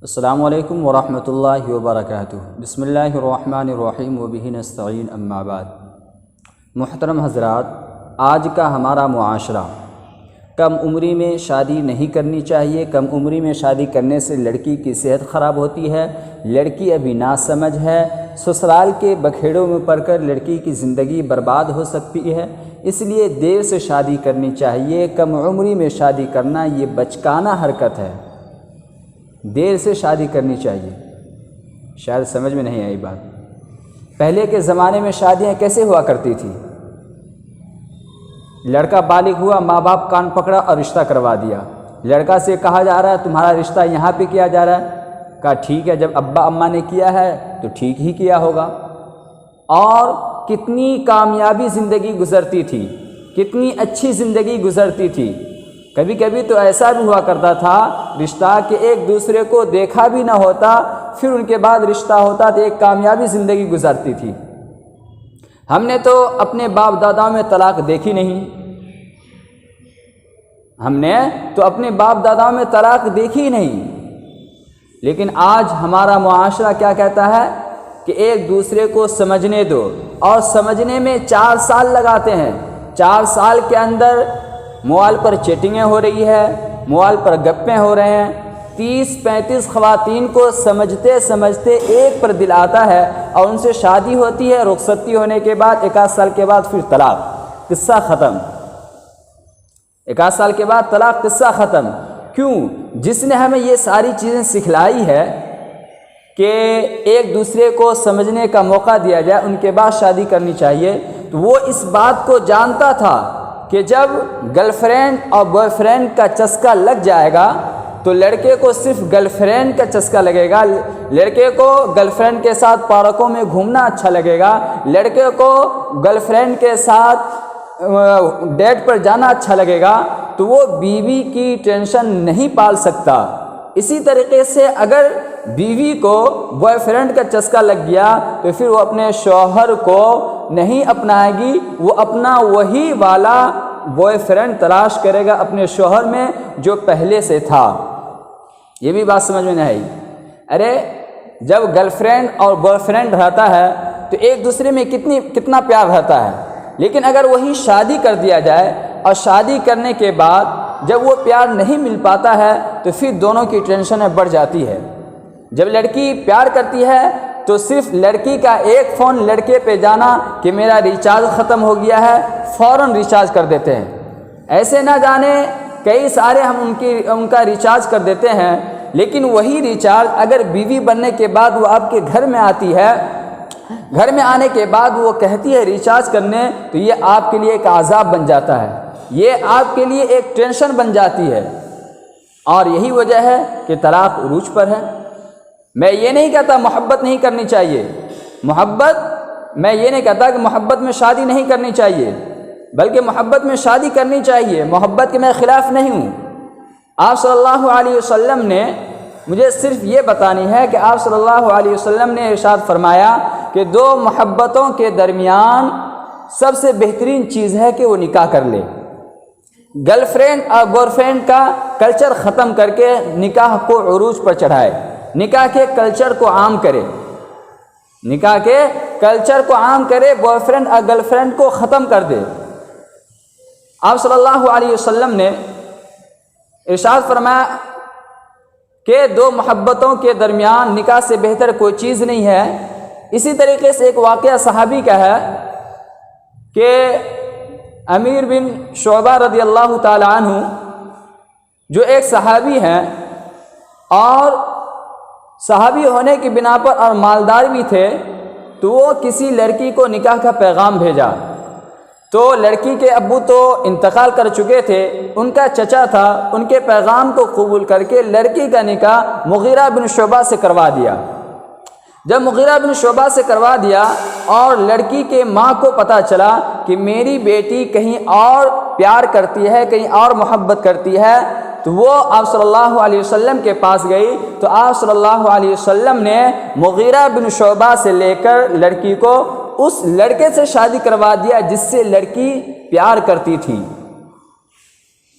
السلام علیکم ورحمۃ اللہ وبرکاتہ۔ بسم اللہ الرحمن الرحیم وبہ نستعین، اما بعد۔ محترم حضرات، آج کا ہمارا معاشرہ کم عمری میں شادی نہیں کرنی چاہیے۔ کم عمری میں شادی کرنے سے لڑکی کی صحت خراب ہوتی ہے، لڑکی ابھی ناسمجھ ہے، سسرال کے بکھیڑوں میں پڑ کر لڑکی کی زندگی برباد ہو سکتی ہے، اس لیے دیر سے شادی کرنی چاہیے۔ کم عمری میں شادی کرنا یہ بچکانہ حرکت ہے، دیر سے شادی کرنی چاہیے۔ شاید سمجھ میں نہیں آئی بات۔ پہلے کے زمانے میں شادیاں کیسے ہوا کرتی تھی؟ لڑکا بالغ ہوا، ماں باپ کان پکڑا اور رشتہ کروا دیا۔ لڑکا سے کہا جا رہا ہے تمہارا رشتہ یہاں پہ کیا جا رہا ہے، کہا ٹھیک ہے، جب ابا اماں نے کیا ہے تو ٹھیک ہی کیا ہوگا۔ اور کتنی کامیابی زندگی گزرتی تھی، کتنی اچھی زندگی گزرتی تھی۔ کبھی کبھی تو ایسا بھی ہوا کرتا تھا رشتہ کہ ایک دوسرے کو دیکھا بھی نہ ہوتا، پھر ان کے بعد رشتہ ہوتا تو ایک کامیابی زندگی گزرتی تھی۔ ہم نے تو اپنے باپ داداؤں میں طلاق دیکھی نہیں، ہم نے تو اپنے باپ داداؤں میں طلاق دیکھی نہیں، لیکن آج ہمارا معاشرہ کیا کہتا ہے کہ ایک دوسرے کو سمجھنے دو، اور سمجھنے میں 4 سال لگاتے ہیں۔ 4 سال کے اندر موبائل پر چیٹنگیں ہو رہی ہے، موبائل پر گپیں ہو رہے ہیں۔ 30-35 خواتین کو سمجھتے سمجھتے ایک پر دل آتا ہے اور ان سے شادی ہوتی ہے، رخصتی ہونے کے بعد 1 سال کے بعد پھر طلاق، قصہ ختم۔ 1 سال کے بعد طلاق، قصہ ختم۔ کیوں؟ جس نے ہمیں یہ ساری چیزیں سکھلائی ہے کہ ایک دوسرے کو سمجھنے کا موقع دیا جائے، ان کے بعد شادی کرنی چاہیے، تو وہ اس بات کو جانتا تھا کہ جب گرل فرینڈ اور بوائے فرینڈ کا چسکا لگ جائے گا تو لڑکے کو صرف گرل فرینڈ کا چسکا لگے گا، لڑکے کو گرل فرینڈ کے ساتھ پارکوں میں گھومنا اچھا لگے گا، لڑکے کو گرل فرینڈ کے ساتھ ڈیٹ پر جانا اچھا لگے گا، تو وہ بیوی کی ٹینشن نہیں پال سکتا۔ اسی طریقے سے اگر بیوی کو بوائے فرینڈ کا چسکا لگ گیا تو پھر وہ اپنے شوہر کو نہیں اپنائے گی، وہ اپنا وہی والا بوائے فرینڈ تلاش کرے گا اپنے شوہر میں جو پہلے سے تھا۔ یہ بھی بات سمجھ میں نہیں آئی؟ ارے جب گرل فرینڈ اور بوائے فرینڈ رہتا ہے تو ایک دوسرے میں کتنا پیار رہتا ہے، لیکن اگر وہی شادی کر دیا جائے اور شادی کرنے کے بعد جب وہ پیار نہیں مل پاتا ہے تو پھر دونوں کی ٹینشنیں بڑھ جاتی ہے۔ جب لڑکی پیار کرتی ہے تو صرف لڑکی کا ایک فون لڑکے پہ جانا کہ میرا ریچارج ختم ہو گیا ہے، فوراً ریچارج کر دیتے ہیں۔ ایسے نہ جانے کئی سارے ہم ان کا ریچارج کر دیتے ہیں، لیکن وہی ریچارج اگر بیوی بننے کے بعد وہ آپ کے گھر میں آتی ہے، گھر میں آنے کے بعد وہ کہتی ہے ریچارج کرنے، تو یہ آپ کے لیے ایک عذاب بن جاتا ہے، یہ آپ کے لیے ایک ٹینشن بن جاتی ہے، اور یہی وجہ ہے کہ طلاق عروج پر ہے۔ میں یہ نہیں کہتا محبت نہیں کرنی چاہیے، میں یہ نہیں کہتا کہ محبت میں شادی نہیں کرنی چاہیے، بلکہ محبت میں شادی کرنی چاہیے، محبت کے میں خلاف نہیں ہوں۔ آپ صلی اللہ علیہ وسلم نے مجھے صرف یہ بتانی ہے کہ آپ صلی اللہ علیہ وسلم نے ارشاد فرمایا کہ 2 محبتوں کے درمیان سب سے بہترین چیز ہے کہ وہ نکاح کر لے۔ گرل فرینڈ اور بوائے فرینڈ کا کلچر ختم کر کے نکاح کو عروج پر چڑھائے، نکاح کے کلچر کو عام کرے، نکاح کے کلچر کو عام کرے، بوائے فرینڈ اور گرل فرینڈ کو ختم کر دے۔ آپ صلی اللہ علیہ وسلم نے ارشاد فرمایا کہ 2 محبتوں کے درمیان نکاح سے بہتر کوئی چیز نہیں ہے۔ اسی طریقے سے ایک واقعہ صحابی کا ہے کہ امیر بن شعبہ رضی اللہ تعالی عنہ جو ایک صحابی ہیں اور صحابی ہونے کی بنا پر اور مالدار بھی تھے، تو وہ کسی لڑکی کو نکاح کا پیغام بھیجا، تو لڑکی کے ابو تو انتقال کر چکے تھے، ان کا چچا تھا، ان کے پیغام کو قبول کر کے لڑکی کا نکاح مغیرہ بن شعبہ سے کروا دیا۔ جب مغیرہ بن شعبہ سے کروا دیا اور لڑکی کے ماں کو پتہ چلا کہ میری بیٹی کہیں اور پیار کرتی ہے، کہیں اور محبت کرتی ہے، تو وہ آپ صلی اللہ علیہ وسلم کے پاس گئی، تو آپ صلی اللہ علیہ وسلم نے مغیرہ بن شعبہ سے لے کر لڑکی کو اس لڑکے سے شادی کروا دیا جس سے لڑکی پیار کرتی تھی۔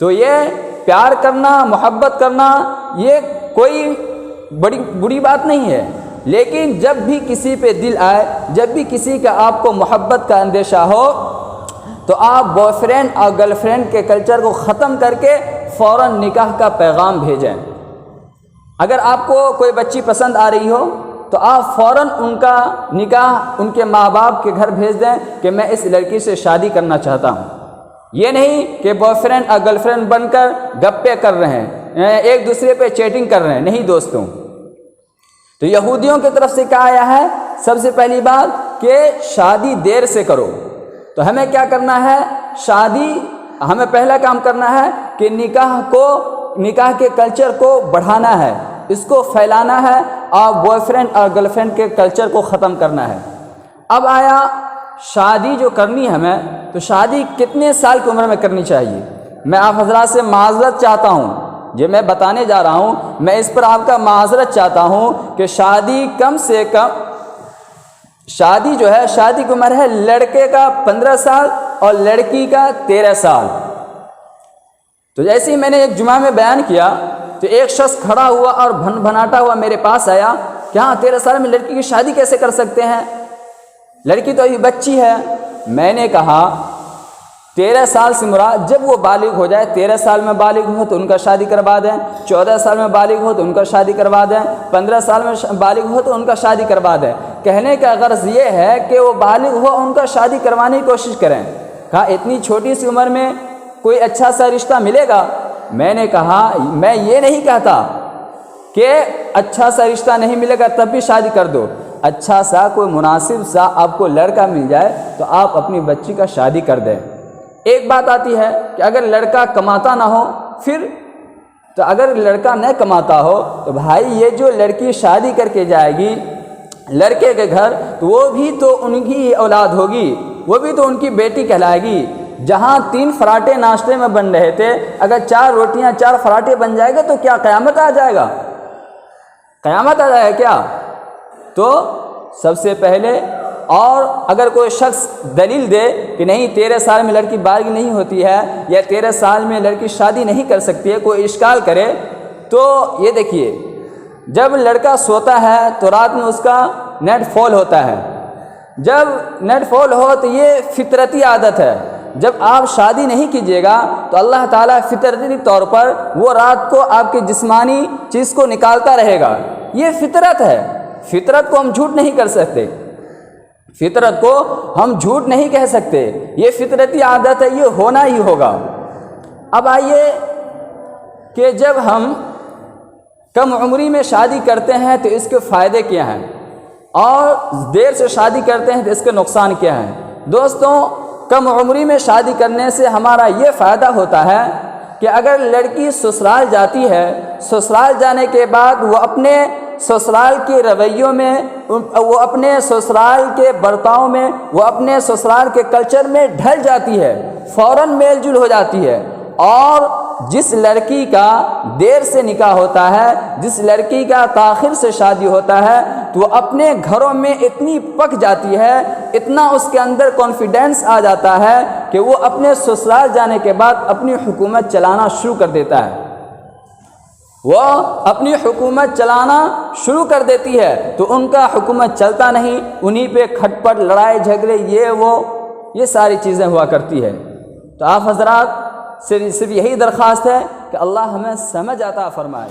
تو یہ پیار کرنا، محبت کرنا، یہ کوئی بڑی بری بات نہیں ہے، لیکن جب بھی کسی پہ دل آئے، جب بھی کسی کا آپ کو محبت کا اندیشہ ہو، تو آپ بوائے فرینڈ اور گرل فرینڈ کے کلچر کو ختم کر کے فوراً نکاح کا پیغام بھیجیں۔ اگر آپ کو کوئی بچی پسند آ رہی ہو تو آپ فوراً ان کا نکاح ان کے ماں باپ کے گھر بھیج دیں کہ میں اس لڑکی سے شادی کرنا چاہتا ہوں۔ یہ نہیں کہ بوائے فرینڈ اور گرل فرینڈ بن کر گپے کر رہے ہیں، ایک دوسرے پہ چیٹنگ کر رہے ہیں، نہیں دوستوں۔ تو یہودیوں کی طرف سے کہا آیا ہے سب سے پہلی بات کہ شادی دیر سے کرو۔ تو ہمیں کیا کرنا ہے؟ ہمیں پہلا کام کرنا ہے کہ نکاح کے کلچر کو بڑھانا ہے، اس کو پھیلانا ہے، اور بوائے فرینڈ اور گرل فرینڈ کے کلچر کو ختم کرنا ہے۔ اب آیا شادی جو کرنی ہے ہمیں، تو شادی کتنے سال کی عمر میں کرنی چاہیے؟ میں آپ حضرات سے معذرت چاہتا ہوں، جو میں بتانے جا رہا ہوں میں اس پر آپ کا معذرت چاہتا ہوں کہ شادی کم سے کم، شادی جو ہے، شادی کی عمر ہے لڑکے کا 15 سال اور لڑکی کا 13 سال۔ تو جیسے ہی میں نے ایک جمعہ میں بیان کیا تو ایک شخص کھڑا ہوا اور بھن بھناٹا ہوا میرے پاس آیا کہ ہاں 13 سال میں لڑکی کی شادی کیسے کر سکتے ہیں، لڑکی تو ابھی بچی ہے۔ میں نے کہا 13 سال سے مراد جب وہ بالغ ہو جائے، 13 سال میں بالغ ہو تو ان کا شادی کروا دیں، 14 سال میں بالغ ہو تو ان کا شادی کروا دیں، 15 سال میں بالغ ہو تو ان کا شادی کروا دیں۔ کہنے کا غرض یہ ہے کہ وہ بالغ ہو ان کا شادی کروانے کی کوشش کریں۔ کہا اتنی چھوٹی سی عمر میں کوئی اچھا سا رشتہ ملے گا؟ میں نے کہا میں یہ نہیں کہتا کہ اچھا سا رشتہ نہیں ملے گا تب بھی شادی کر دو، اچھا سا کوئی مناسب سا آپ کو لڑکا مل جائے تو آپ اپنی بچی کا شادی کر دیں۔ ایک بات آتی ہے کہ اگر لڑکا کماتا نہ ہو پھر، تو اگر لڑکا نہ کماتا ہو تو بھائی یہ جو لڑکی شادی کر کے جائے گی لڑکے کے گھر، تو وہ بھی تو ان کی اولاد ہوگی، وہ بھی تو ان کی بیٹی کہلائے گی۔ جہاں 3 پراٹھے ناشتے میں بن رہے تھے، اگر 4 روٹیاں 4 پراٹھے بن جائے گا تو کیا قیامت آ جائے گا؟ قیامت آ جائے گا کیا؟ تو سب سے پہلے، اور اگر کوئی شخص دلیل دے کہ نہیں 13 سال میں لڑکی بالغ نہیں ہوتی ہے یا 13 سال میں لڑکی شادی نہیں کر سکتی ہے، کوئی اشکال کرے، تو یہ دیکھیے جب لڑکا سوتا ہے تو رات میں اس کا نیٹ فال ہوتا ہے، جب نیٹ فال ہو تو یہ فطرتی عادت ہے۔ جب آپ شادی نہیں کیجیے گا تو اللہ تعالیٰ فطرتی طور پر وہ رات کو آپ کی جسمانی چیز کو نکالتا رہے گا، یہ فطرت ہے۔ فطرت کو ہم جھوٹ نہیں کر سکتے، فطرت کو ہم جھوٹ نہیں کہہ سکتے، یہ فطرتی عادت ہے، یہ ہونا ہی ہوگا۔ اب آئیے کہ جب ہم کم عمری میں شادی کرتے ہیں تو اس کے فائدے کیا ہیں، اور دیر سے شادی کرتے ہیں تو اس کے نقصان کیا ہیں۔ دوستوں، کم عمری میں شادی کرنے سے ہمارا یہ فائدہ ہوتا ہے کہ اگر لڑکی سسرال جاتی ہے، سسرال جانے کے بعد وہ اپنے سسرال کے رویوں میں، وہ اپنے سسرال کے برتاؤ میں، وہ اپنے سسرال کے کلچر میں ڈھل جاتی ہے، فوراً میل جل ہو جاتی ہے۔ اور جس لڑکی کا دیر سے نکاح ہوتا ہے، جس لڑکی کا تاخیر سے شادی ہوتا ہے، تو وہ اپنے گھروں میں اتنی پک جاتی ہے، اتنا اس کے اندر کانفیڈنس آ جاتا ہے کہ وہ اپنے سسرال جانے کے بعد اپنی حکومت چلانا شروع کر دیتا ہے، وہ اپنی حکومت چلانا شروع کر دیتی ہے۔ تو ان کا حکومت چلتا نہیں، انہی پہ کھٹ پٹ، لڑائی جھگڑے، یہ ساری چیزیں ہوا کرتی ہے۔ تو آپ حضرات سے صرف یہی درخواست ہے کہ اللہ ہمیں سمجھ عطا فرمائے۔